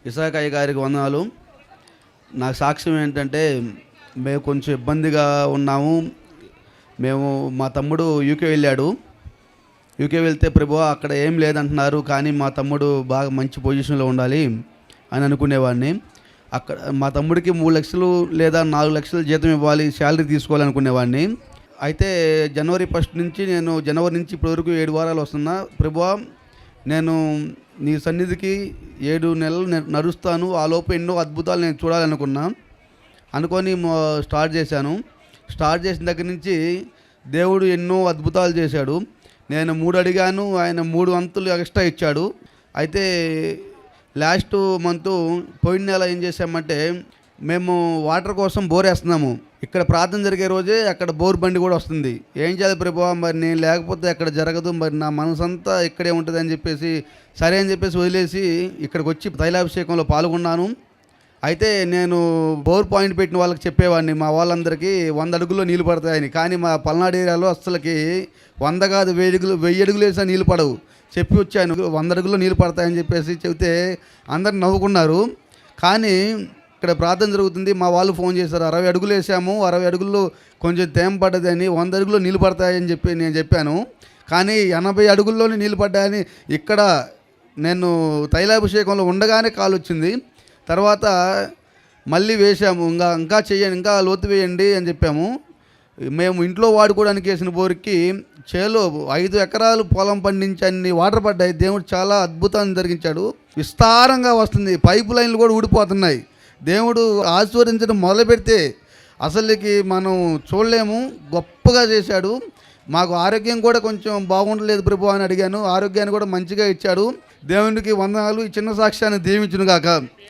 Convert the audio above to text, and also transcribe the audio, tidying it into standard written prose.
ఇసాక్ అయ్య గారికి వందనాలు. నాకు సాక్ష్యం ఏంటంటే, మేము కొంచెం ఇబ్బందిగా ఉన్నాము. మా తమ్ముడు యూకే వెళ్ళాడు. యూకే వెళ్తే ప్రభువా అక్కడ ఏం లేదంటున్నారు, కానీ మా తమ్ముడు బాగా మంచి పొజిషన్లో ఉండాలి అని అనుకునేవాడిని. అక్కడ మా తమ్ముడికి 3 లక్షలు లేదా 4 లక్షలు జీతం ఇవ్వాలి, శాలరీ తీసుకోవాలనుకునేవాడిని. అయితే జనవరి 1 నుంచి జనవరి నుంచి ఇప్పటివరకు 7 వారాలు వస్తున్నా. ప్రభువా నేను నీ సన్నిధికి 7 నెలలు నడుస్తాను, ఆ లోపు ఎన్నో అద్భుతాలు నేను చూడాలనుకున్నా. అనుకొని స్టార్ట్ చేశాను. స్టార్ట్ చేసిన దగ్గర నుంచి దేవుడు ఎన్నో అద్భుతాలు చేశాడు. నేను 3 అడిగాను, ఆయన 3 వంతులు ఎక్స్ట్రా ఇచ్చాడు. అయితే లాస్ట్ మంత్ పోయిన నెల ఏం చేసామంటే, మేము వాటర్ కోసం బోర్ వేస్తున్నాము. ఇక్కడ ప్రార్థన జరిగే రోజే అక్కడ బోర్ బండి కూడా వస్తుంది. ఏం చేయాలి ప్రభువా, మరి నేను లేకపోతే అక్కడ జరగదు, మరి నా మనసంతా ఇక్కడే ఉంటుంది అని చెప్పేసి సరే అని చెప్పేసి వదిలేసి ఇక్కడికి వచ్చి తైలాభిషేకంలో పాల్గొన్నాను. అయితే నేను బోర్ పాయింట్ పెట్టిన వాళ్ళకి చెప్పేవాడిని, మా వాళ్ళందరికీ 100 అడుగుల్లో నీళ్ళు పడతాయని. కానీ మా పల్నాడు ఏరియాలో అస్సలకి 100 కాదు 1000 అడుగులు వేసా నీళ్ళు పడవు. చెప్పి వచ్చాను 100 అడుగుల్లో నీళ్ళు పడతాయని చెప్పేసి చెబితే అందరు నవ్వుకున్నారు. కానీ ఇక్కడ ప్రార్థన జరుగుతుంది, మా వాళ్ళు ఫోన్ చేశారు, 60 అడుగులు వేసాము, 60 అడుగుల్లో కొంచెం తేమ పడ్డదని, 100 అడుగుల్లో నీళ్ళు పడతాయని చెప్పి నేను చెప్పాను. కానీ 80 అడుగుల్లోనే నీళ్ళు పడ్డాయని ఇక్కడ నేను తైలాభిషేకంలో ఉండగానే కాల్ వచ్చింది. తర్వాత మళ్ళీ వేసాము, ఇంకా చేయండి, ఇంకా లోతు వేయండి అని చెప్పాము. మేము ఇంట్లో వాడుకోవడానికి వేసిన బోరుకి చేలో 5 ఎకరాలు పొలం పండించి అన్ని వాటర్ పడ్డాయి. దేవుడు చాలా అద్భుతాన్ని జరిగించాడు. విస్తారంగా వస్తుంది, పైపు లైన్లు కూడా ఊడిపోతున్నాయి. దేవుడు ఆశీర్వదించడం మొదలు పెడితే అసలుకి మనం చూడలేము, గొప్పగా చేశాడు. మాకు ఆరోగ్యం కూడా కొంచెం బాగుండలేదు ప్రభు అని అడిగాను, ఆరోగ్యాన్ని కూడా మంచిగా ఇచ్చాడు. దేవునికి వందనాలు. ఈ చిన్న సాక్ష్యాన్ని దీవించును గాక.